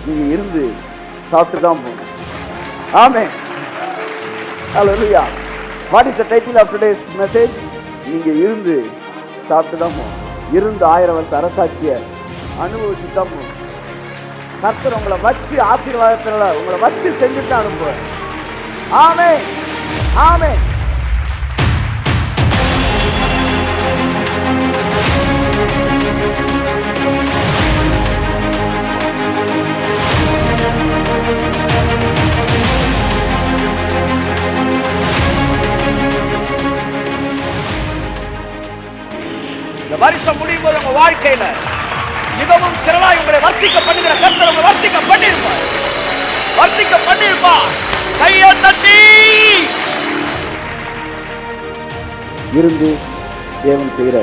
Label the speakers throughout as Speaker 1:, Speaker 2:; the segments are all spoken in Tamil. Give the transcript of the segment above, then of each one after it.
Speaker 1: நீங்க இருந்து சாப்பிட்டு தான் போகணும். Amen. Hallelujah. What is the title of today's message? நீங்க இருந்து சாப்பிட்டு தான் போகணும். இருந்து 1000 வருஷ அரசாட்சிய அனுபவிச்சு தான் போகணும். கர்த்தர் உங்களை வச்சு ஆசீர்வாதத்தினால உங்களை வச்சு செஞ்சுட்டு தான் அனுப்புவார். ஆமென். ஆமென். இந்த வருஷம் முடியும் போது உங்க வாழ்க்கையில மிகவும் திரளாய் உங்களை வர்த்திக்க பண்ணுகிற கர்த்தர் உங்களை வர்த்திக்க பண்ணிருப்பார். வர்த்திக்க பண்ணிருப்பார். கையை தட்டி இருந்து தேவன் செய்கிற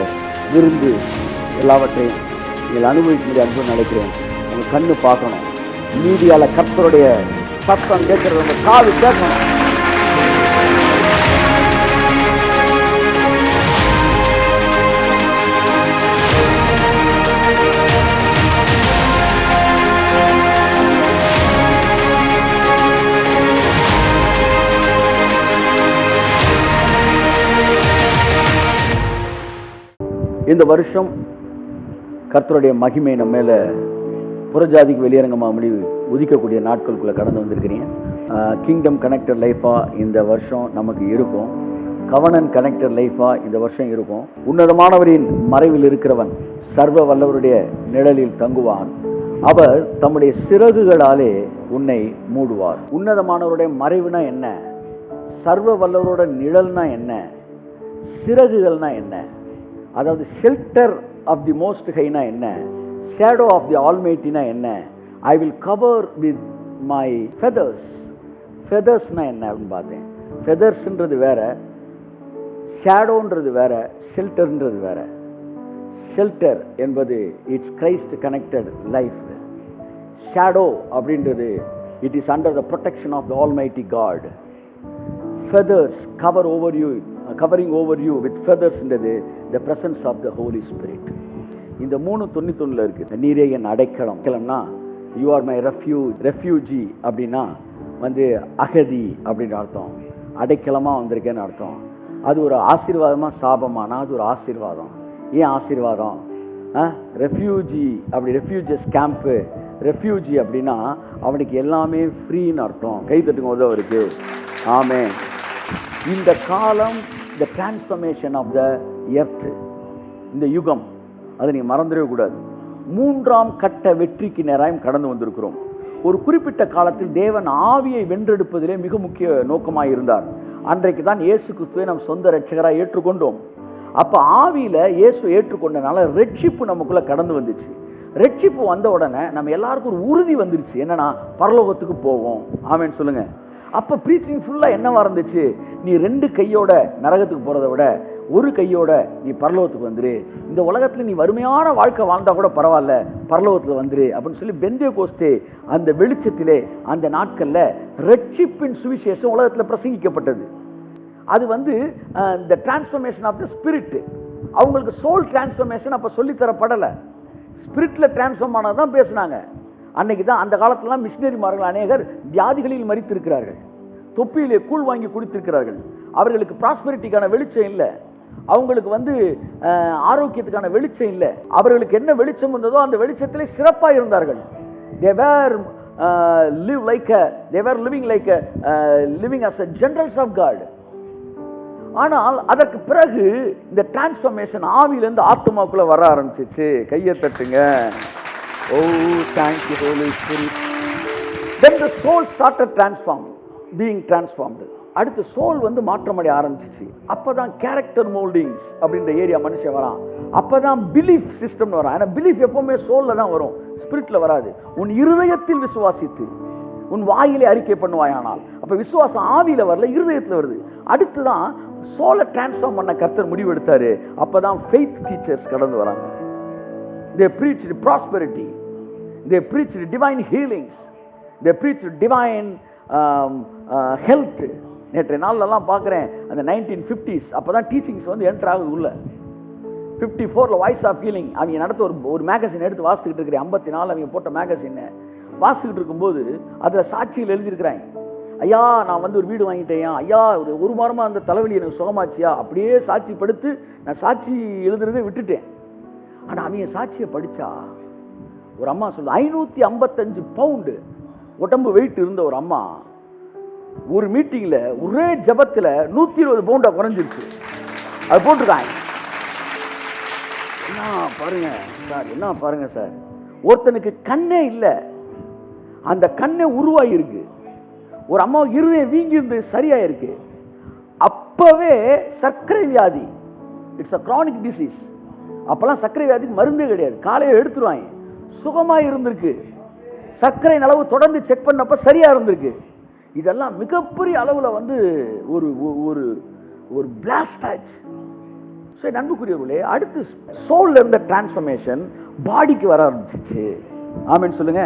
Speaker 1: விருந்து எல்லாவற்றையும் நீங்கள் அனுபவிக்க அன்பு நினைக்கிறேன். உங்க கண்ணு பார்க்கணும். மீதியால கர்த்தருடைய சத்தம் கேட்கறது உங்க காது கேட்கணும். இந்த வருஷம் கர்த்தருடைய மகிமை நம்ம மேல புறஜாதிக்கு வெளியரங்கமாக உதிக்கக்கூடிய நாட்களுக்குள்ள கடந்து வந்திருக்கிறீங்க. கிங்டம் கனெக்டட் லைஃபா இந்த வருஷம் நமக்கு இருக்கும். கவனன் கனெக்டட் லைஃபா இந்த வருஷம் இருக்கும். உன்னதமானவரின் மறைவில் இருக்கிறவன் சர்வ வல்லவருடைய நிழலில் தங்குவான். அவர் தம்முடைய சிறகுகளாலே உன்னை மூடுவார். உன்னதமானவருடைய மறைவுனா என்ன? சர்வ வல்லவரோட நிழல்னா என்ன? சிறகுகள்னா என்ன? அதாவது ஷெல்டர் ஆஃப் தி மோஸ்ட் ஹைனா என்ன? ஷேடோ ஆஃப் தி ஆல்மைட்டினா என்ன? I will cover with my feathers. ஃபெதர்ஸ்னா என்ன அப்படின்னு பார்த்தேன். ஃபெதர்ஸ்ன்றது வேற, ஷேடோன்றது வேற, ஷெல்டர்ன்றது வேற. ஷெல்டர் என்பது it's Christ connected life. Shadow அப்படின்றது it is under the protection of the Almighty God. Feathers cover over you, covering over you with feathers என்றது the presence of the Holy Spirit. இந்த 3:91 இருக்கு. நீரே என் அடைக்கலம்னா you are my refuge, refugee அப்படின்னா அகதி அப்படின்னு அர்த்தம். அடைக்கலமா வந்திருக்கேன்னு அர்த்தம். அது ஒரு ஆசீர்வாதமா சாபமானா? அது ஒரு ஆசீர்வாதம். ஏன் ஆசீர்வாதம்? ரெஃப்யூஜி அப்படி ரெஃப்யூஜஸ் கேம்ப்பு. ரெஃப்யூஜி அப்படின்னா அவனுக்கு எல்லாமே ஃப்ரீன்னு அர்த்தம். கை தட்டுங்க உதவருக்கு. ஆமென். இந்த காலம் the transformation of the earth, இந்த யுகம், அதை நீங்க மறந்துடவே கூடாது. 3ஆம் கட்ட வெற்றிக்கு நேராயம் கடந்து வந்திருக்கிறோம். ஒரு குறிப்பிட்ட காலத்தில் தேவன் ஆவியை வென்றெடுப்பதிலே மிக முக்கிய நோக்கமாக இருந்தார். அன்றைக்கு தான் இயேசு கிறிஸ்துவை நம் சொந்த இரட்சகராக ஏற்றுக்கொண்டோம். அப்ப ஆவியில இயேசு ஏற்றுக்கொண்டனால ரட்சிப்பு நமக்குள்ள கடந்து வந்துச்சு. ரட்சிப்பு வந்த உடனே நம்ம எல்லாருக்கும் ஒரு உறுதி வந்துருச்சு. என்னன்னா பரலோகத்துக்கு போவோம். ஆமென் சொல்லுங்க. அப்ப ப்ரீச்சிங் ஃபுல்லா என்னவா இருந்துச்சு? நீ 2 கையோட நரகத்துக்கு போறதை விட 1 கையோட நீ பரலோகத்துக்கு வந்துரு. இந்த உலகத்துல நீ வறுமையான வாழ்க்கை வாழ்ந்தா கூட பரவாயில்ல, பரலோகத்துல வந்துரு அப்படின்னு சொல்லி பெந்தேகோஸ்தே அந்த வெளிச்சத்திலே அந்த நாட்கள்ல ரட்சிப்பின் சுவிசேஷம் உலகத்துல பிரசங்கிக்கப்பட்டது. அது the transformation of the spirit. அவங்களுக்கு சோல் டிரான்ஸ்ஃபர்மேஷன் அப்ப சொல்லி தரப்படல. ஸ்பிரிட்ல டிரான்ஸ்ஃபார்ம் ஆனதான் பேசினாங்க. அன்னைக்கு தான் அந்த காலத்துல மிஷினரிமார்கள் அநேகர் வியாதிகளில் மரித்திருக்கிறார்கள். தொப்பியிலே கூழ் வாங்கி குடித்திருக்கிறார்கள். அவர்களுக்கு ப்ராஸ்பெரிட்டிக்கான வெளிச்சம் இல்லை. அவங்களுக்கு ஆரோக்கியத்துக்கான வெளிச்சம் இல்லை. அவர்களுக்கு என்ன வெளிச்சம் இருந்ததோ அந்த வெளிச்சத்திலே சிறப்பாக இருந்தார்கள். they were living as a generals of God. ஆனால் அதற்கு பிறகு இந்த டிரான்ஸ்ஃபர்மேஷன் ஆவியிலிருந்து ஆத்மாக்குள்ள வர ஆரம்பிச்சிச்சு. கையை தட்டுங்க. Oh, thank you, Holy Spirit. Then the soul started being transformed. அடுத்து சோல் மாற்றமடைய ஆரம்பிச்சிச்சு. அப்பதான் கேரக்டர் மோல்டிங்ஸ் அப்படின்ற ஏரியா மனுஷன் வரான். அப்பதான் பிலீஃப் சிஸ்டம் வரான். ஏன்னா பிலீஃப் எப்பவுமே சோல்ல தான் வரும், ஸ்பிரிட்ல வராது. உன் இருதயத்தில் விசுவாசித்து உன் வாயிலே அறிக்கை பண்ணுவாயானால், அப்ப விசுவாசம் ஆவியில வரல, இருதயத்துல வருது. அடுத்துதான் சோலை டிரான்ஸ்ஃபார்ம் பண்ண கர்த்தர் முடிவு எடுத்தாரு. அப்பதான் ஃபெய்த் டீச்சர்ஸ் கடந்து வராங்க. They preached prosperity. They preached divine healings. They preached divine health. நேற்றைய நாள்லாம் பார்க்குறேன் அந்த 1950s அப்பதான் டீச்சிங்ஸ் என்டர் ஆகுது உள்ள. 54ல் வாய்ஸ் ஆஃப் ஹீலிங் அவங்க நடத்த ஒரு மேகசின் எடுத்து வாசிச்சுக்கிட்டு இருக்கிறேன். 54 அவங்க போட்ட மேகசின். வாசிக்கிட்டு இருக்கும்போது அதில் சாட்சியில் எழுதியிருக்கிறாங்க, ஐயா நான் வந்து ஒரு வீடு வாங்கிட்டேன், ஐயா ஒரு வாரமாக அந்த தலைவலி எனக்கு சுகமாச்சியா, அப்படியே சாட்சி படுத்து நான் சாட்சி எழுதுறதை விட்டுட்டேன். ஆனால் அவங்க சாட்சியை படித்தா ஒரு அம்மா சொல்ல 555 பவுண்டு உடம்பு வெயிட் இருந்த ஒரு அம்மா ஒரு மீட்டிங்கில் ஒரே ஜபத்தில் 120 பவுண்டா குறைஞ்சிருச்சு. அது போட்டிருக்காங்க. என்ன பாருங்க சார், என்ன பாருங்க சார், ஒருத்தனுக்கு கண்ணே இல்லை, அந்த கண்ணே உருவாயிருக்கு. ஒரு அம்மா இருதயம் வீங்கி இருந்து சரியாயிருக்கு. அப்பவே சர்க்கரை வியாதி, இட்ஸ் அ கிரானிக் டிசீஸ். அப்பெல்லாம் சர்க்கரை வியாதிக்கு மருந்தே கிடையாது, காலையை எடுத்துருவாங்க. சுகமா இருந்திருக்கு, சர்க்கரை அளவு தொடர்ந்து செக் பண்ணப்ப சரியா இருந்திருக்கு. இதெல்லாம் மிகப்பெரிய அளவுல வந்து ஒரு ஒரு ஒரு பிளாஸ்ட் ஆச்சு. நண்புக்குரியவர்களே, அடுத்து சோல்ல இருந்த டிரான்ஸ்ஃபர்மேஷன் பாடிக்கு வர ஆரம்பிச்சிச்சு. ஆமென் சொல்லுங்க.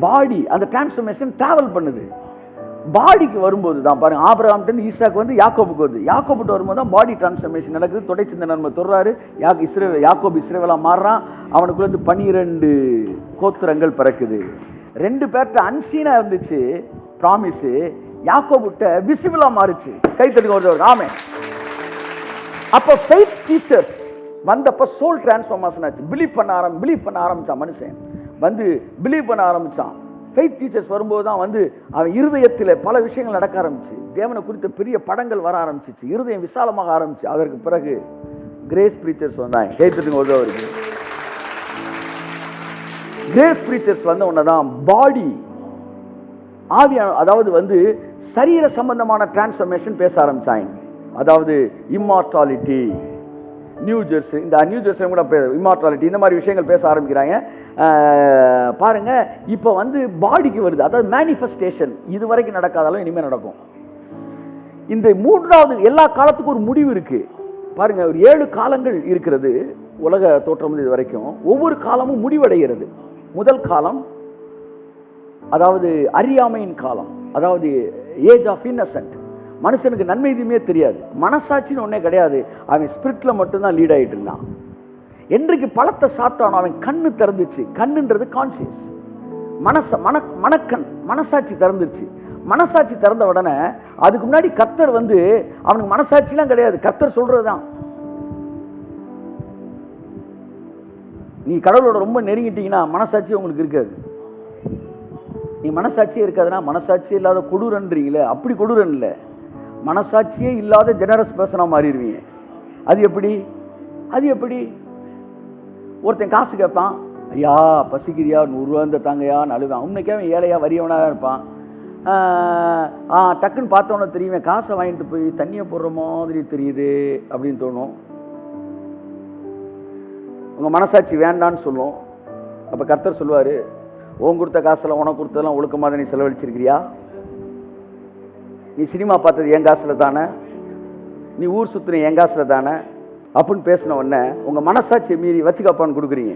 Speaker 1: பாடி அந்த டிரான்ஸ்ஃபர்மேஷன் டிராவல் பண்ணுது. பாடிக்கு வரும்போது தான் பாருங்க, ஆபிரகாம் ஈசாக்கு வந்து யாக்கோபுக்கு வருது. யாக்கோபுட்டு வரும்போது தான் பாடி டிரான்ஸ்ஃபர்மேஷன் நடக்குது. தொடை சிந்த நன்மை தொடுறாரு. யாக்கோபு இஸ்ரவேலா மாறுறான். அவனுக்குள்ள இருந்து 12 கோத்திரங்கள் பிறக்குது. 2 பேர்ட்ட அன்சீனா இருந்துச்சு ப்ராமிஸ், யாக்கோபுட்ட விசிபிளா மாறுச்சு. கைத்தட்டுங்க ஒரு ஆமென். அப்ப ஃபெய்த் டீச்சர்ஸ் வந்தப்ப சோல் டிரான்ஸ்ஃபர்மேஷன் ஆச்சு. பிலீவ் பண்ண ஆரம்பிச்சான் மனுஷன், வந்து பிலீவ் பண்ண ஆரம்பிச்சான். ஃபெய்த் டீச்சர்ஸ் வரும்போது தான் வந்து அவன் இருதயத்தில் பல விஷயங்கள் நடக்க ஆரம்பிச்சு. தேவனை குறித்த பெரிய படங்கள் வர ஆரம்பிச்சிச்சு. இருதயம் விசாலமாக ஆரம்பிச்சு. அதற்கு பிறகு கிரேஸ் பிரீச்சர்ஸ் வந்தாங்க. கைத்தட்டுங்க உதவுறது. கிரேஸ் பிரீச்சர்ஸ் வந்த உடனே தான் பாடி ஆவியான, அதாவது வந்து சரீர சம்பந்தமான டிரான்ஸ்ஃபர்மேஷன் பேச ஆரம்பிச்சாங்க. அதாவது இம்மார்டாலிட்டி, நியூ ஜெர்சி, இந்த நியூ ஜெர்சி கூட இம்மார்டாலிட்டி, இந்த மாதிரி விஷயங்கள் பேச ஆரம்பிக்கிறாங்க. பாருங்க, இப்போ வந்து பாடிக்கு வருது. அதாவது மேனிஃபெஸ்டேஷன் இது வரைக்கும் நடக்காதாலும் இனிமேல் நடக்கும். இந்த 3வது எல்லா காலத்துக்கும் ஒரு முடிவு இருக்கு. பாருங்க, ஒரு 7 காலங்கள் இருக்கிறது உலக தோற்றம் இது வரைக்கும். ஒவ்வொரு காலமும் முடிவடைகிறது. முதல் காலம் அதாவது அறியாமையின் காலம், அதாவது ஏஜ் ஆஃப் இன்னசென்ட். மனுஷனுக்கு நன்மை எதுவுமே தெரியாது, மனசாட்சின்னு ஒன்னே கிடையாது. அவன் ஸ்பிரிட்ல மட்டும்தான் லீட் ஆகிட்டு இருந்தான். என்றைக்கு பழத்தை சாப்பிட்டானோ அவன் கண்ணு திறந்துச்சு. கண்ணுன்றது கான்சியஸ், மனக்கண், மனசாட்சி திறந்துச்சு. மனசாட்சி திறந்த உடனே அதுக்கு முன்னாடி கர்த்தர் வந்து அவனுக்கு மனசாட்சிலாம் கிடையாது, கர்த்தர் சொல்றதுதான். நீ கடவுளோட ரொம்ப நெருங்கிட்டீங்கன்னா மனசாட்சி உங்களுக்கு இருக்காது. நீ மனசாட்சியே இருக்காதுன்னா மனசாட்சியே இல்லாத கொடூரன்றீங்களே, அப்படி கொடூரன் இல்லை, மனசாட்சியே இல்லாத ஜெனரஸ் பர்சனா மாறிடுவீங்க. அது எப்படி? ஒருத்தன் காசு கேட்பான், ஐயா பசிக்கிறியா, 100 ரூபா இந்த தாங்கயா அழுவான். உன்னைக்கே அவன் ஏழையா வரியவனாக இருப்பான். டக்குன்னு பார்த்தோன்னே தெரியுமே, காசை வாங்கிட்டு போய் தண்ணியை போடுற மாதிரி தெரியுது அப்படின்னு தோணும். உங்க மனசாட்சி வேண்டான்னு சொல்லும். அப்ப கர்த்தர் சொல்லுவாரு, உன் கொடுத்த காசுல உனக்கு கொடுத்ததெல்லாம் ஒழுக்கமாக நீ செலவழிச்சிருக்கிறியா? நீ சினிமா பார்த்தது என் காசுல தானே, நீ ஊர் சுத்தின என் காசுல தானே அப்படின்னு பேசின உடனே உங்க மனசாட்சியை மீறி வச்சுக்காப்பான்னு கொடுக்குறீங்க.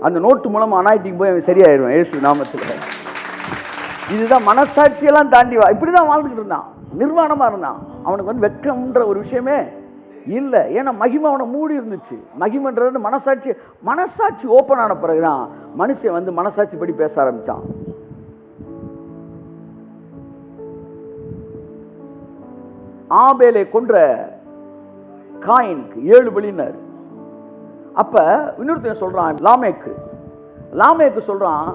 Speaker 1: அந்த நோட்டு மூலமா அனாயிட்டிக்கு போய் அவன் சரியாயிடுவான் இயேசு நாமத்துல. இதுதான் மனசாட்சியெல்லாம் தாண்டி இப்படிதான் வாழ்ந்துகிட்டு இருந்தான், நிர்வாணமா இருந்தான். அவனுக்கு வந்து வெட்கம்ன்ற ஒரு விஷயமே இல்லை. ஏன்னா மகிமை அவனை மூடி இருந்துச்சு. மகிமைன்றது மனசாட்சி ஓப்பன் ஆன பிறகுதான் மனுஷன் வந்து மனசாட்சி படி பேச ஆரம்பிச்சான். ஆபேலை கொன்ற காயினுக்கு 7 பலினார். அப்ப இன்னொருத்தன் சொல்றான், லாமேக்கு சொல்றான்,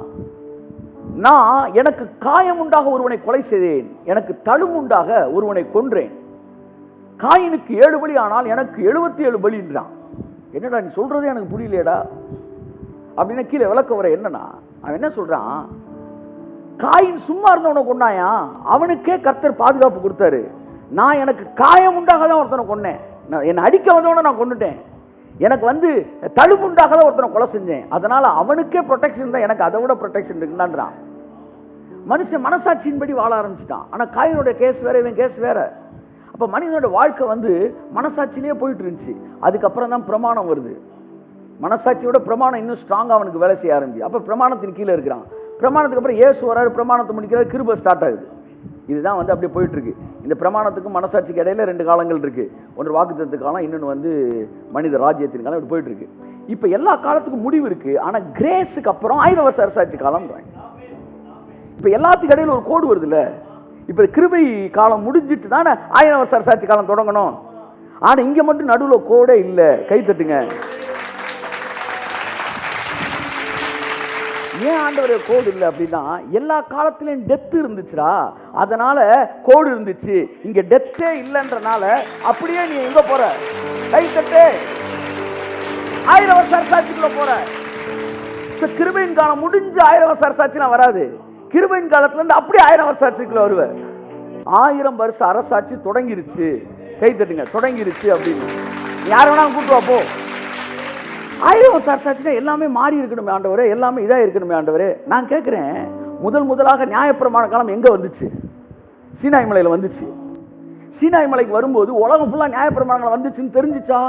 Speaker 1: நான் எனக்கு காயம் உண்டாக ஒருவனை கொலை செய்தேன், எனக்கு தழும் உண்டாக ஒருவனை கொன்றேன். காயினுக்கு 7 பலி, ஆனால் எனக்கு 77 பலின்றான். என்னடா நீ சொல்றதே எனக்கு புரியலையடா அப்படின்னா கீழே விளக்க வர என்னன்னா, அவன் என்ன சொல்றான், காயின் சும்மா இருந்தவனை கொண்டாயா, அவனுக்கே கர்த்தர் பாதுகாப்பு கொடுத்தாரு. நான் எனக்கு காயம் உண்டாக தான் ஒருத்தனை கொன்னேன், என்னை அடிக்க வந்தவன நான் கொண்டுட்டேன், எனக்கு வந்து தழும்புண்டாக தான் ஒருத்தனை கொலை செஞ்சேன், அதனால அவனுக்கே ப்ரொடெக்ஷன் தான், எனக்கு அதை விட ப்ரொடெக்ஷன் இருக்குன்றான். மனுஷன் மனசாட்சியின்படி வாழ ஆரம்பிச்சுட்டான். ஆனா காயினுடைய கேஸ் வேற, இவன் கேஸ் வேற. அப்ப மனிதனோட வாழ்க்கை வந்து மனசாட்சியிலேயே போயிட்டு இருந்துச்சு. அதுக்கப்புறம் தான் பிரமாணம் வருது. மனசாட்சியோட பிரமாணம் இன்னும் ஸ்ட்ராங்கா அவனுக்கு வேலை செய்ய ஆரம்பிச்சு. அப்ப பிரமாணத்தின் கீழே இருக்கிறான். பிரமாணத்துக்கு அப்புறம் இயேசு வராரு, பிரமாணத்தை முடிக்கிறார், கிருபை ஸ்டார்ட் ஆகுது. இதுதான் வந்து அப்படியே போயிட்டு இருக்கு. இந்த பிரமாணத்துக்கும் மனசாட்சிக்கு இடையில 2 காலங்கள் இருக்கு. ஒன்று வாக்குத்தத்த காலம், இன்னொன்று வந்து மனித ராஜ்யத்தின் காலம். இப்படி போயிட்டு இருக்கு. இப்ப எல்லா காலத்துக்கும் முடிவு இருக்கு. ஆனா கிரேஸுக்கு அப்புறம் 1000 வருஷ அரசாட்சி காலம். இப்ப எல்லாத்துக்கு இடையில ஒரு கோடு வருது இல்ல. இப்ப கிருபை காலம் முடிஞ்சிட்டு தானே 1000 வருஷ அரசாட்சி காலம் தொடங்கணும். ஆனா இங்க மட்டும் நடுவுல கோடே இல்ல. கை தட்டுங்க. ஏன் ஆண்டவரே கோடு இல்லை அப்படின்னா, எல்லா காலத்திலையும் டெத் இருந்துச்சுடா, அதனால கோடு இருந்துச்சு. இங்க டெத்தே இல்லைன்றனால அப்படியே நீ எங்க போற? கை தட்டு. 1000 வருஷ அரசாட்சிக்குள்ள போற. கிருபையின் காலம் முடிஞ்சு 1000 வருஷ அரசாட்சிலாம் வராது. கிருபையின் காலத்துல இருந்து அப்படியே 1000 வருஷ அரசாட்சிக்குள்ள வருவ. 1000 வருஷ அரசாட்சி தொடங்கிருச்சு. கை தட்டுங்க. தொடங்கிருச்சு அப்படின்னு யார வேணாலும் கூட்டு வாப்போ. 1000 வருஷ அரசாட்சினா எல்லாமே மாறி இருக்கணுமே ஆண்டவரே, எல்லாமே இதா இருக்கணுமே ஆண்டவரே. நான் கேட்கிறேன், முதலாக நியாயப்பிரமாண காலம் எங்க வந்துச்சு? சீனாய் மலையில வந்துச்சு. சீனாய் மலைக்கு வரும்போது உலகம் ஃபுல்லா நியாயப்பிரமாணங்கள் வந்துச்சுன்னு தெரிஞ்சிச்சா?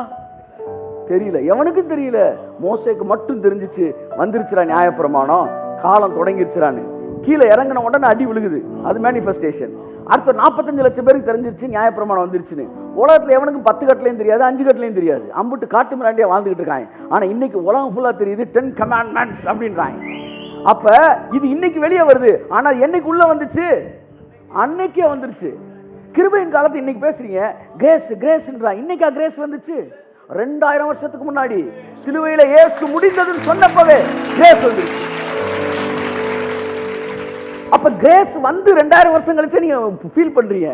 Speaker 1: தெரியல. எவனுக்கும் தெரியல. மோசேக்கு மட்டும் தெரிஞ்சிச்சு, வந்துருச்சுடா நியாயப்பிரமாணம், காலம் தொடங்கிருச்சுடான்னு. கீழே இறங்கின உடனே அடி விழுகுது. அது மேனிஃபெஸ்டேஷன். அடுத்த 45 லட்சம் பேருக்கு தெரிஞ்சிருச்சு நியாயப்பிரமாணம் வந்துருச்சுன்னு. உலகத்துல எவனுக்கும் 10 கட்டளையும் தெரியாது, 5 கட்டளையும் தெரியாது. அம்புட்டு காட்டு மிராண்டியா வாழ்ந்துகிட்டு இருக்காங்க. ஆனா இன்னைக்கு உலகம் ஃபுல்லா தெரியுது 10 கமாண்ட்மெண்ட்ஸ் அப்படின்றாங்க. அப்ப இது இன்னைக்கு வெளியே வருது. ஆனா என்னைக்கு உள்ள வந்துச்சு? அன்னைக்கே வந்துருச்சு. கிருபையின் காலத்தை இன்னைக்கு பேசுறீங்க, கிரேஸ் கிரேஸ்ன்றா. இன்னைக்கா கிரேஸ் வந்துச்சு? 2000 வருஷத்துக்கு முன்னாடி சிலுவையில இயேசு முடிந்ததுன்னு சொன்னப்பவே கிரேஸ் வந்துருச்சு. அப்ப கிரேஸ் வந்து 2000 வருஷம் கழிச்சு நீங்க ஃபீல் பண்றீங்க.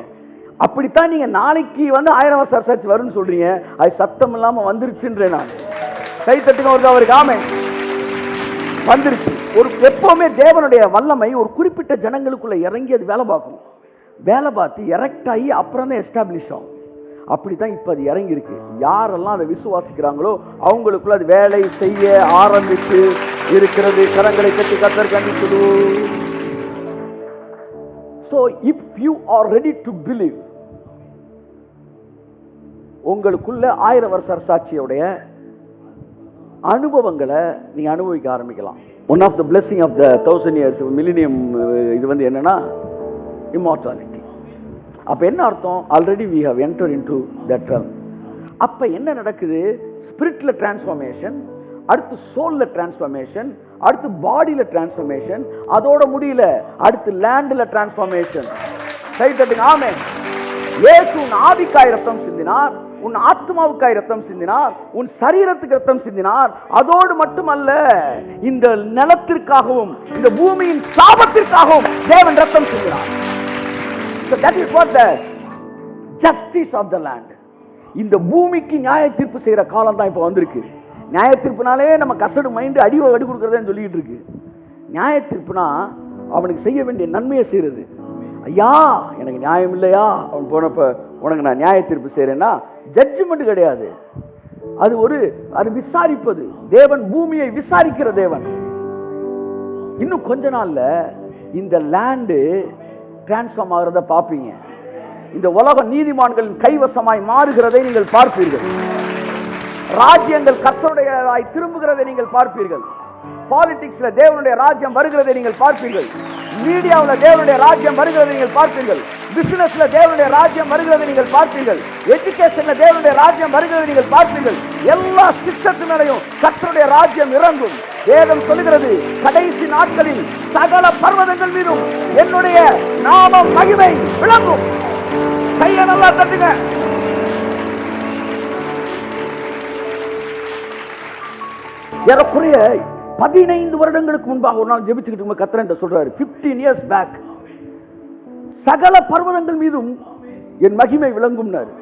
Speaker 1: அப்படித்தான் நீங்க நாளைக்கு வந்து 1000 வருஷ அரசாட்சி வரும்னு சொல்றீங்க. அது சத்தம் இல்லாம வந்துருச்சுன்றேன் நான். கை தட்டுங்க ஒரு அவருக்கு. ஆமென். வந்துருச்சு. ஒரு எப்பவுமே தேவனுடைய வல்லமை ஒரு குறிப்பிட்ட ஜனங்களுக்குள்ள இறங்கி அது வேலை பார்க்கும். வேலை பார்த்து எரெக்ட் ஆகி அப்புறம் தான் எஸ்டாப்ளிஷ் ஆகும். அப்படித்தான் இப்ப அது இறங்கி இருக்கு. யாரெல்லாம் அதை விசுவாசிக்கிறாங்களோ அவங்களுக்குள்ள அது வேலை செய்ய ஆரம்பித்து இருக்கிறது. கரங்களை கட்டி கத்தர் கண்டித்து. So if you are ready to believe, உங்களுக்குள்ள 1000 வருஷ அரசாட்சியோடைய அனுபவங்களை நீங்க அனுபவிக்க ஆரம்பிக்கலாம். One of the blessing of the 1000 years millennium இது வந்து என்னன்னா இம்மார்டாலிட்டி. அப்ப என்ன அர்த்தம்? Already we have entered into that realm. அப்ப என்ன நடக்குது? ஸ்பிரிட்ல டிரான்ஸ்ஃபார்மேஷன், அடுத்து சோல்ல டிரான்ஸ்ஃபார்மேஷன், அடுத்து பாடியில டிரான்ஸ்ஃபார்மேஷன், அதோட முடியல அடுத்து லேண்ட்ல டிரான்ஸ்ஃபார்மேஷன். கை தட்டுங்க. ஆமென். இயேசு உன் ஆவிக்காய் ரத்தம் சிந்தினார், உன் ஆத்மாவுக்காய் ரத்தம் சிந்தினார், உன் சரீரத்துக்கு ரத்தம் சிந்தினார். அதோடு மட்டுமல்ல, இந்த நிலத்திற்காகவும் இந்த பூமியின் சாபத்திற்காகவும் தேவன் ரத்தம் சிந்தினார். So that is what the justice of the land. இந்த பூமிக்கு நியாய தீர்ப்பு செய்யற காலம் தான் இப்ப வந்திருக்கு. நியாய தீர்ப்புனாலே நம்ம கசடு மைண்டு அடி கொடுக்கறதுன்னு சொல்லிட்டு இருக்கு. நியாய தீர்ப்புனா அவனுக்கு செய்ய வேண்டிய நன்மையை செய்யறது. ஐயா எனக்கு நியாயம் இல்லையா அவன் போனப்ப உனக்கு நான் நியாய தீர்ப்பு செய்யறேன்னா ஜட்ஜ்மெண்ட் கிடையாது. அது விசாரிப்பது. தேவன் பூமியை விசாரிக்கிற தேவன். இன்னும் கொஞ்ச நாள்ல இந்த லேண்டு டிரான்ஸ்ஃபார்ம் ஆகிறத பார்ப்பீங்க. இந்த உலகம் நீதிமான்களின் கைவசமாய் மாறுகிறதை நீங்கள் பார்ப்பீர்கள். ராஜ்யங்கள் கர்த்தருடையதாய் திரும்புகிறதை நீங்கள் பார்ப்பீர்கள். பாலிடிக்ஸ்ல தேவனுடைய ராஜ்யம் வருகிறதை நீங்கள் பார்ப்பீர்கள். மீடியாவில் தேவனுடைய ராஜ்யம் வருகிறதை நீங்கள் பார்ப்பீர்கள். பிசினஸ்ல தேவனுடைய ராஜ்யம் வருகிறதை நீங்கள் பார்ப்பீர்கள். எஜுகேஷன்ல தேவனுடைய ராஜ்யம் வருகிறதை நீங்கள் பார்ப்பீர்கள். எல்லா சிஸ்டத்தினாலையும் கர்த்தருடைய ராஜ்யம் இறங்கும். வேதம் சொல்லுகிறது, கடைசி நாட்களில் சகல பர்வதங்கள் மீதும் என்னுடைய நாமம் மகிமை விளங்கும். கையை நல்லா தட்டுங்க. ஏறக்குறைய 15 வருடங்களுக்கு முன்பாக ஒரு நாள் ஜெபிச்சுக்கிட்டு கர்த்தர் சொல்றாரு, 15 years back, சகல பர்வதங்கள் மீதும் என் மகிமை விளங்கும்னாரு.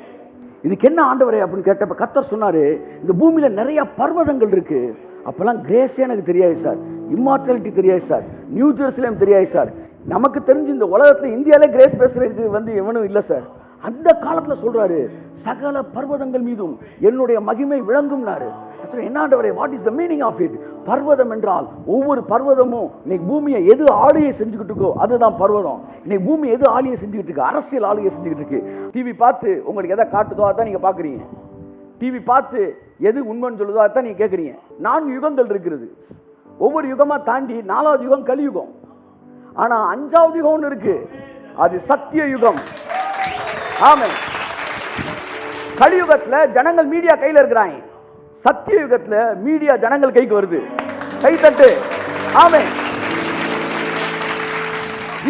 Speaker 1: இதுக்கு என்ன ஆண்டவரே அப்படின்னு கேட்டப்ப கர்த்தர் சொன்னாரு, இந்த பூமியில நிறைய பர்வதங்கள் இருக்கு. அப்பெல்லாம் கிரேஸே எனக்கு தெரியாது சார், இம்மார்டாலிட்டி தெரியாது சார், நியூ ஜெருசலேம் தெரியாது சார். நமக்கு தெரிஞ்சு இந்த உலகத்துல இந்தியாவிலே கிரேஸ் பேசுறதுக்கு வந்து எவனும் இல்லை சார். அந்த காலத்துல சொல்றாரு, சகல பர்வதங்கள் மீதும் என்னுடைய மகிமை விளங்கும்னாரு. என்ன ஆண்டவரே, what is the meaning of it? பர்வதம் என்றால் ஒவ்வொரு பர்வதமும் இன்னைக்கு பூமியை எது ஆளுகையை செஞ்சுக்கிட்டு இருக்கோ அதுதான் பர்வதம். இன்னைக்கு பூமி எது ஆளுகையை செஞ்சுக்கிட்டு இருக்கு? அரசியல் ஆளுகையை செஞ்சுக்கிட்டு இருக்கு. டிவி பார்த்து உங்களுக்கு எதை காட்டுதோ அதான் நீங்க பாக்குறீங்க. டிவி பார்த்து எது உண்மைன்னு சொல்லுதோ அதான் நீங்க கேட்குறீங்க. 4 யுகங்கள் இருக்கிறது. ஒவ்வொரு யுகமா தாண்டி 4வது யுகம் கலியுகம். ஆனா 5வது யுகம் ஒன்று இருக்கு, அது சத்திய யுகம். ஆமென். கலியுகத்துல ஜனங்கள் மீடியா கையில இருக்கிறாங்க. சத்திய யுகத்துல மீடியா ஜனங்கள் கைக்கு வருது. கை தட்டு. ஆமென்.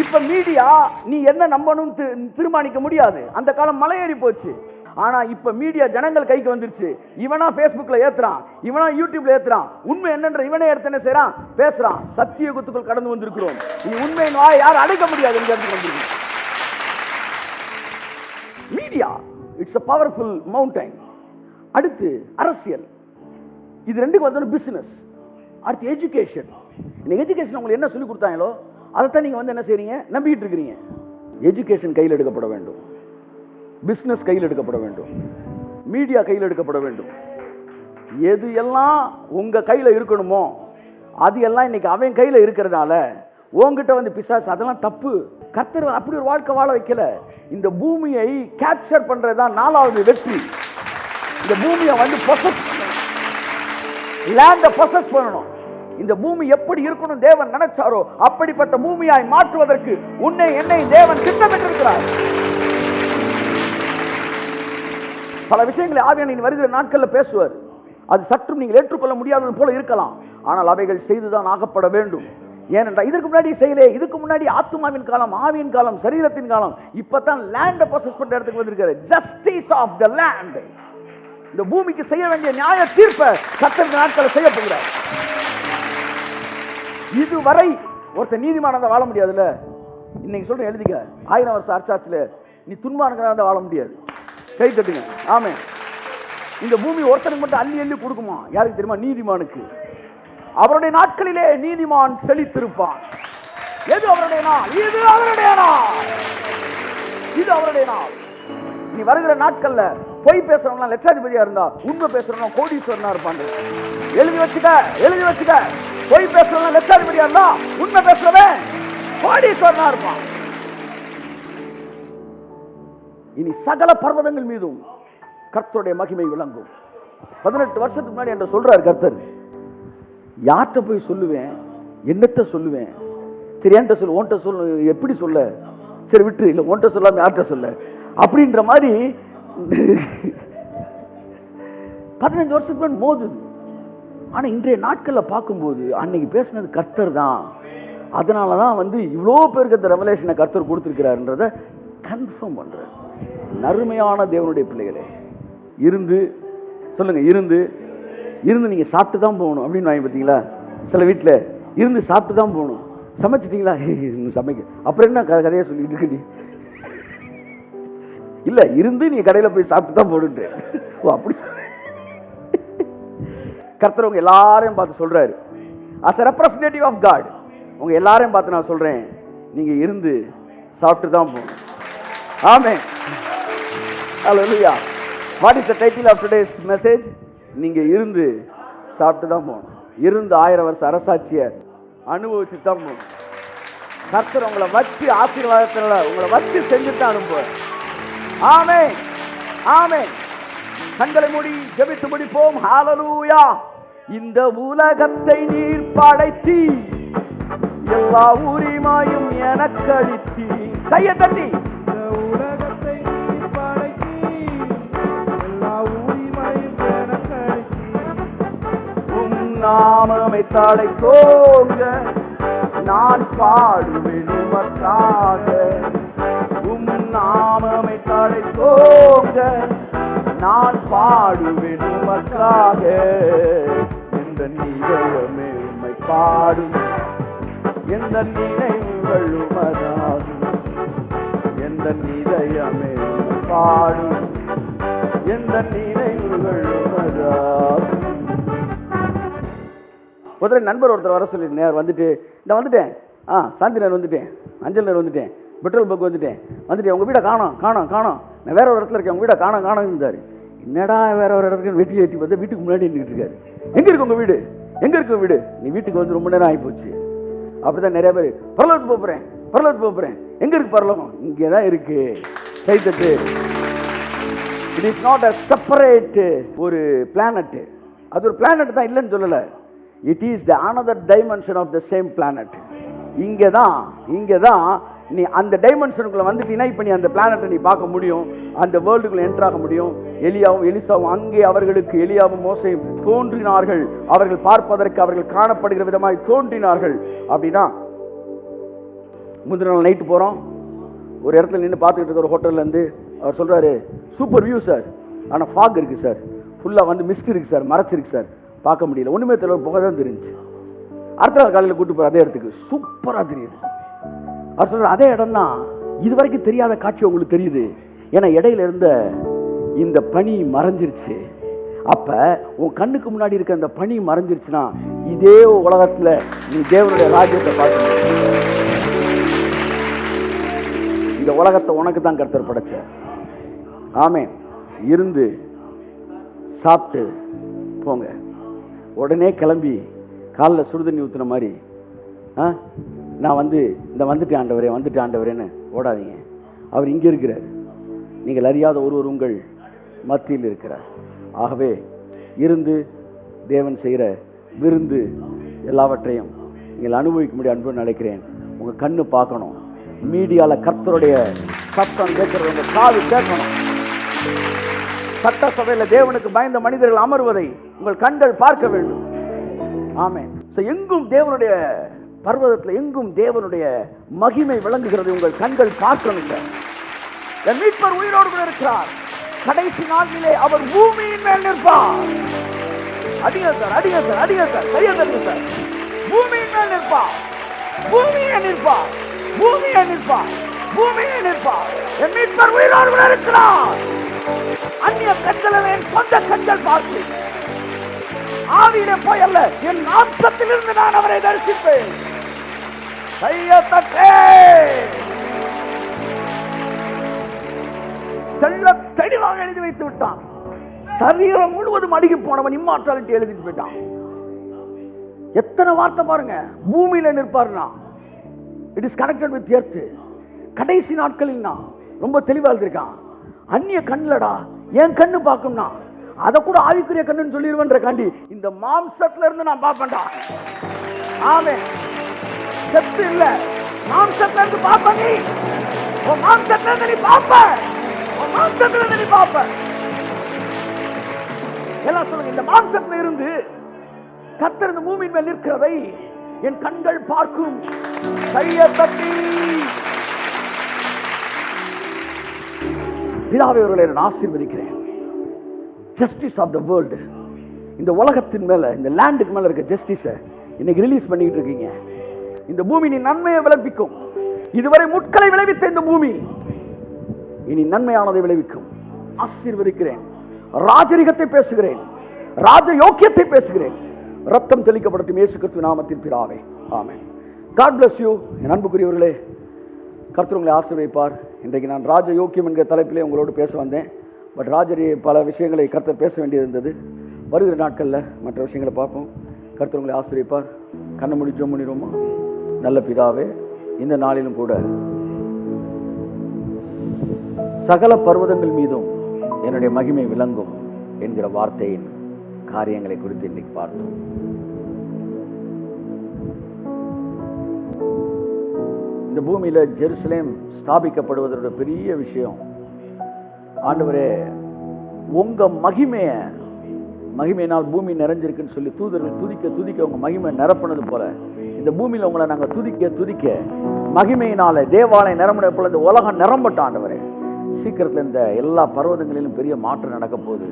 Speaker 1: இப்ப மீடியா நீ என்ன நம்பணும் தீர்மானிக்க முடியாது. அந்த காலம் மலையேறி போச்சு. ஆனா இப்ப மீடியா ஜனங்கள் கைக்கு வந்துருச்சு. இவனா Facebookல ஏத்துறான், இவனா யூடியூப்ல ஏத்துறான். உண்மை என்னன்ற இவனே எடுத்து என்ன செய்யறான், பேசுறான். சத்திய யுகத்துக்குள் கடந்து வந்திருக்கிறோம். நீ உண்மையின் வாயை யாரும் அடைக்க முடியாது. Media it's a powerful mountain. அடுத்து அரசியல். இது ரெண்டுக்கு வந்து பிசினஸ். அடுத்து எஜுகேஷன். இந்த எஜுகேஷன் உங்களுக்கு என்ன சொல்லி கொடுத்தாங்களோ அதைத்தான் நீங்க வந்து என்ன செய்றீங்க, நம்பிட்டு இருக்கிறீங்க. எஜுகேஷன் கையில் எடுக்கப்பட வேண்டும், பிசினஸ் கையில் எடுக்கப்பட வேண்டும், மீடியா கையில் எடுக்கப்பட வேண்டும். எது எல்லாம் உங்க கையில இருக்கணுமோ அது எல்லாம் இன்னைக்கு அவன் கையில இருக்கிறதால உங்ககிட்ட வந்து பிசாசு அதெல்லாம் தப்பு. கர்த்தர் அப்படி ஒரு வாழ்க்கை வாழ வைக்கல. இந்த பூமியை கேப்சர் பண்றதுதான் 4வது வெற்றி. இந்த பூமியை வந்து பொசஸ் லேண்ட பொசஸ் பண்ணணும். இந்த பூமி எப்படி இருக்கணும் தேவன் நினைச்சாரோ அப்படிப்பட்ட பூமியாய் மாற்றுவதற்கு உன்னை என்னை தேவன் திட்டமிட்டிருக்கிறார். பல விஷயங்களை ஆவியானவர் வருகிற நாட்களில் பேசுவார். அது சற்றும் நீங்கள் ஏற்றுக்கொள்ள முடியாதது போல இருக்கலாம். ஆனால் அவைகள் செய்துதான் ஆகப்பட வேண்டும். ஏனென்றால் இதற்கு முன்னாடி செய்யலே. இதுக்கு முன்னாடி ஆத்துமாவின் காலம், ஆவியின் காலம், சரீரத்தின் காலம். இப்பதான் லேண்ட பொசஸ் பண்ற இடத்துக்கு வந்திருக்காரு. Justice of the land. இந்த பூமிக்கு செய்ய வேண்டிய நியாய தீர்ப்பை கர்த்தர் நாட்களை செய்ய போகிறார். இதுவரை ஒருத்தர் நீதிமானதை வாழ முடியாதுல்ல. இன்னைக்கு சொல்றேன், எழுதிக்க. 1000 வருஷம் அரசாட்சியில நீ துன்பானதான் வாழ முடியாது. கை தட்டுங்க. ஆமே. இந்த பூமி ஒருத்தனுக்கு மட்டும் அள்ளி அள்ளி கொடுக்குமா? யாருக்கு தெரியுமா? நீதிமானுக்கு. அவருடைய நாட்களிலே நீதிமான் செழித்திருப்பான். எது அவருடைய நாள்? இது அவருடைய நாள். இது அவருடைய நாள். நீ வருகிற நாட்கள்ல பொய் பேசுறவங்க லட்சாதிபதியா இருந்தா உண்மை பேசுறவங்க கோடீஸ்வரனா இருப்பாங்க. எழுதி வச்சுக்க, எழுதி வச்சுக்க. பொய் பேசுறவங்க லட்சாதிபதியா இருந்தா உண்மை பேசுறவன் கோடீஸ்வரனா இருப்பான். இனி சகல பர்வதங்கள் மீதும் கர்த்தருடைய மகிமை விளங்கும். 18 வருஷத்துக்கு முன்னாடி என்று சொல்றார் கர்த்தர். யார்கிட்ட போய் சொல்லுவேன், என்னத்த சொல்லுவேன்? சரி என்கிட்ட சொல்லு, உன்கிட்ட சொல்லு. எப்படி சொல்ல? சரி விட்டு, இல்லை உன்கிட்ட சொல்லாம யார்கிட்ட சொல்ல அப்படின்ற மாதிரி 15 வருஷத்துக்கு முன்னாடி மோதுது. ஆனா இன்றைய நாட்கள்ல பார்க்கும்போது அன்னைக்கு பேசினது கர்த்தர் தான். அதனாலதான் வந்து இவ்வளோ பேருக்கு அந்த ரெவலேஷனை கர்த்தர் கொடுத்திருக்கிறாருன்றத கன்ஃபார்ம் பண்ற. நறுமையான தேவனுடைய பிள்ளைகளே, இருந்து சொல்லுங்க, இருந்து இருந்து நீங்க சாப்பிட்டு தான் போகணும் அப்படின்னு வாங்கி பார்த்தீங்களா? சில வீட்டில் இருந்து சாப்பிட்டு தான் போகணும். சமைச்சிட்டீங்களா? சமைக்க அப்புறம் என்ன கதையா சொல்லிட்டு இருக்கு? இல்ல, இருந்து நீங்க கடையில போய் சாப்பிட்டு தான் போடுட்டு. ஓ அப்படி கர்த்தர் உங்க எல்லாரையும் பார்த்து சொல்றாரு. as a representative of God உங்க எல்லாரையும் பார்த்து நான் சொல்றேன், நீங்க இருந்து சாப்பிட்டு தான் போகணும். ஆமென். ஹalleluya. what is the title of today's message? நீங்க இருந்து சாப்பிட்டு தான் போகணும். இருந்து 1000 வருஷ அரசாட்சியை அனுபவிச்சு தான் போகணும். கர்த்தர் உங்களை வச்சு ஆசீர்வாதத்தினால உங்களை வச்சு செஞ்சுட்டு அனுப்புவார். ஆமென், ஆமென். கண்களை மூடி ஜெபித்து முடிப்போம். ஹalleluya. இந்த உலகத்தை நீர் படைத்தி எல்லா உரிமையும் எனக்கு அளித்தி. கையை தட்டி. இந்த உலகத்தை நீர் படைத்தி எல்லா உரிமையும் எனக்கு அளித்தி. உம் நாமமே தழைத்தோங்க நான் பாடுவேன் உமக்காக. உம் நாமமே தழைத்தோங்க நான் பாடுவேன் உமக்காக. எந்த நிகழ்வுமே உம்மை பாடும், எந்த நினைவுகள் உமதாகும். எந்த இதயமே உம்மை பாடும், எந்த நினைவுகள் உமதாகும். முதல்ல நண்பர் ஒருத்தர் வர சொல்லி நேர் வந்துட்டு, இந்த வந்துட்டேன், சாந்தி நேர் வந்துட்டேன், அஞ்சல் நேர் வந்துட்டேன், பெட்ரோல் பங்க் வந்துட்டேன், உங்க வீடை காணோம் காணோம் காணோம், நான் வேற ஒரு இடத்துல இருக்கேன், உங்க வீடை காணோம் காணோம் இருந்தாரு. என்னடா வேற ஒரு இடத்துக்கு வெட்டி வெட்டி பார்த்தா வீட்டுக்கு முன்னாடி நின்றுட்டு இருக்காரு. எங்க இருக்கு உங்க வீடு? எங்க இருக்கு வீடு? நீ வீட்டுக்கு வந்து ரொம்ப நேரம் ஆகி போச்சு. அப்படிதான் நிறைய பேர் பரலோகத்துக்கு போறேன், பரலோகத்துக்கு போறேன். எங்க இருக்கு பரலோகம்? இங்கேதான் இருக்கு. கைத்தட்டு. It is not a separate ஒரு பிளானட். அது ஒரு பிளானட் தான், இல்லைன்னு சொல்லல. It is the another dimension of the same planet. இங்கதான் நீ அந்த டைமென்ஷனுக்குள்ள வந்துட்டீங்கன்னா இப்ப நீ அந்த பிளானட்டை நீ பார்க்க முடியும், அந்த வேர்ல்டுக்குள்ள என்டர் ஆக முடியும். எலியாவும் எலிசாவும் அங்கே அவர்களுக்கு எலியாவும் மோசேயும் தோன்றினார்கள். அவர்கள் பார்ப்பதற்கு அவர்கள் காணப்படுகிற விதமாய் தோன்றினார்கள். அப்படின்னா முந்தின நாள் நைட்டு போகிறோம், ஒரு இடத்துல நின்று பார்த்துக்கிட்டு இருக்க ஒரு ஹோட்டல்லேருந்து அவர் சொல்கிறாரு, சூப்பர் வியூ சார், ஆனால் ஃபாக் இருக்குது சார், ஃபுல்லாக வந்து மிஸ்ட் இருக்குது சார், மறைச்சிருக்கு சார், பார்க்க முடியல, ஒன்றுமே தெரியல, புகை தான் தெரிஞ்சு. அடுத்த நாள் காலையில் கூட்டு போகிற அதே இடத்துக்கு சூப்பராக தெரியுது. அவர் சொல்கிறார், அதே இடம் தான், இது வரைக்கும் தெரியாத காட்சி உங்களுக்கு தெரியுது, ஏன்னா இடையில இருந்த இந்த பனி மறைஞ்சிருச்சு. அப்ப உன் கண்ணுக்கு முன்னாடி இருக்க அந்த பனி மறைஞ்சிருச்சுன்னா இதே உலகத்துல நீ தேவனுடைய ராஜ்யத்தை பார்க்க. இந்த உலகத்தை உனக்கு தான் கர்த்தர் படைச்ச. ஆமென். இருந்து சாப்பிட்டு போங்க. உடனே கிளம்பி காலில் சுடுதண்ணி ஊத்துன மாதிரி நான் வந்துட்டேன் ஆண்டவரேன்னு ஓடாதீங்க. அவர் இங்கே இருக்கிறார். நீங்கள் அறியாத ஒருவர் உங்கள் மத்தியில் இருக்கிறார். ஆகவே இருந்து தேவன் செய்கிற விருந்து எல்லாவற்றையும் நீங்கள் அனுபவிக்க முடியும் அன்பு நினைக்கிறேன். உங்கள் கண்ணு பார்க்கணும், மீடியாவில் கர்த்தருடைய சத்தம் கேட்கறது உங்கள் காது கேட்கணும். சட்டசபையில் தேவனுக்கு பயந்த மனிதர்கள் அமர்வதை உங்கள் கண்கள் பார்க்க வேண்டும். ஆமென். எங்கும் தேவனுடைய பர்வதத்தில் எங்கும் தேவனுடைய மகிமை விளங்குகிறது உங்கள் கண்கள் பார்க்கணும். என் மீட்பர் உயிரோடு இருக்கிறார். கடைசி நாளிலே அவர் பூமியின் மேல் நிற்பார். அடிங்க சார், அடிங்க சார், அடிங்க சார், கையை தட்டு சார். பூமியின் மேல் நிற்பார், பூமியை நிற்பார், பூமியை நிற்பார், பூமியை நிற்பார். என் மீட்பர் உயிரோடு இருக்கிறார். அந்நிய கண்கள் என் சொந்த கண்கள் பார்த்து ஆவியிலே போய் அல்ல, என் நாட்டத்திலிருந்து நான் அவரை தரிசிப்பேன். கையை தட்டே தெள்ள தெளிவாக எழுதி வைத்து விட்டான். சரீரம் முழுவதும் அடிக்கி போனவன் இம்மார்டாலிட்டி எழுதிட்டு போயிட்டான். எத்தனை வார்த்தை பாருங்க. பூமியில நிற்பார்னா it is connected with earth. கடைசி நாட்களில் ரொம்ப தெளிவா எழுதிருக்கான். அந்நிய கண்ணுலடா, என் கண்ணு பார்க்கும்னா அதை கூட ஆவிக்குரிய கண்ணுன்னு சொல்லிடுவேன்ற காண்டி இந்த மாம்சத்துல இருந்து நான் பார்ப்பேன்டா. ஆமென். செத்து இல்ல, மாம்சத்துல இருந்து பார்ப்ப. நீ மாம்சத்துல இருந்து நீ பார்ப்ப, மாம்சத்துல இருந்து நீ பார்ப்ப. எல்லாம் சொல்லுங்க. இந்த மாம்சத்துல இருந்து கர்த்தர் இந்த பூமியின் மேல் நிற்கிறதை என் கண்கள் பார்க்கும். கையை தட்டி பிதாவே அவர்களை நான் ஆசீர்வதிக்கிறேன். ஜஸ்டிஸ் ஆஃப் த வேர்ல்டு, இந்த உலகத்தின் மேல, இந்த லேண்டுக்கு மேல இருக்க ஜஸ்டிஸை இன்னைக்கு ரிலீஸ் பண்ணிட்டு இருக்கீங்க. இந்த பூமி நன்மையை விளைவிக்கும். இதுவரை முட்களை விளைவித்த இந்த பூமி இனி நன்மையானதை விளைவிக்கும். ஆசீர்வதிக்கிறேன். ராஜரிகத்தை பேசுகிறேன், ராஜ யோக்கியத்தை பேசுகிறேன். ரத்தம் தெளிக்கப்படும் இயேசு கிறிஸ்து நாமத்தில் பிதாவே, ஆமென். God bless you. என் அன்புக்குரியவர்களே, கர்த்தர் உங்களை ஆசீர்வதிப்பார். இன்றைக்கு நான் ராஜ யோக்கியம் என்கிற தலைப்பிலே உங்களோடு பேச வந்தேன். பட் பல விஷயங்களை கர்த்தர் பேச வேண்டியிருந்தது. வருகிற நாட்களில் மற்ற விஷயங்களை பார்ப்போம். கர்த்தர் உங்களை ஆசீர்வதிப்பார். கண்ணை மூடி ஜெபம் பண்ணிடுவோமா? நல்ல பிதாவே, இந்த நாளிலும் கூட சகல பர்வதங்கள் மீதும் என்னுடைய மகிமை விளங்கும் என்கிற வார்த்தையின் காரியங்களை குறித்து இன்னைக்கு பார்த்தோம். இந்த பூமியில ஜெருசலேம் ஸ்தாபிக்கப்படுவதோட பெரிய விஷயம், ஆண்டவரே உங்க மகிமையினால் பூமி நிறைஞ்சிருக்குன்னு சொல்லி தூதர்கள் துதிக்க துதிக்க உங்க மகிமை நிரப்பினது போல இந்த பூமியில உங்களை நாங்க துதிக்க துதிக்க மகிமையினால தேவாலயம் நிரம்பின போல இந்த உலகம் நிரம்பட்ட. ஆண்டவரே சீக்கிரத்துல இந்த எல்லா பர்வதங்களிலும் பெரிய மாற்றம் நடக்க போகுது.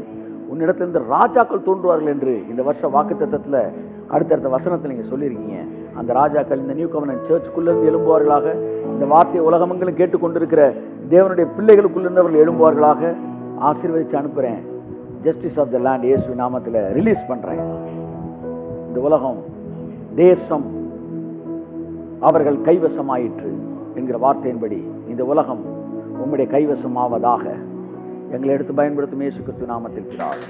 Speaker 1: உன்னிடத்திலிருந்து ராஜாக்கள் தோன்றுவார்கள் என்று இந்த வருஷ வாக்குத்தத்தத்துல அடுத்தடுத்த வசனத்தில் நீங்க சொல்லியிருக்கீங்க. அந்த ராஜாக்கள் இந்த நியூ கவர்னன்ட் சர்ச்சுக்குள்ள இருந்து எழும்புவார்களாக. இந்த வார்த்தையை உலகமெங்கிலும் கேட்டுக்கொண்டிருக்கிற தேவனுடைய பிள்ளைகளுக்குள்ள இருந்தவர்கள் எழும்புவார்களாக. ஆசீர்வதிச்சு அனுப்புறேன். ஜஸ்டிஸ் ஆஃப் த லேண்ட் இயேசு நாமத்தில் ரிலீஸ் பண்றேன். இந்த உலகம் தேசம் அவர்கள் கைவசமாயிற்று என்கிற வார்த்தையின்படி இந்த உலகம் உம்முடைய கைவசமாவதாக எங்களை எடுத்து பயன்படுத்தும் இயேசு கிறிஸ்து நாமத்தில் பிதாவே.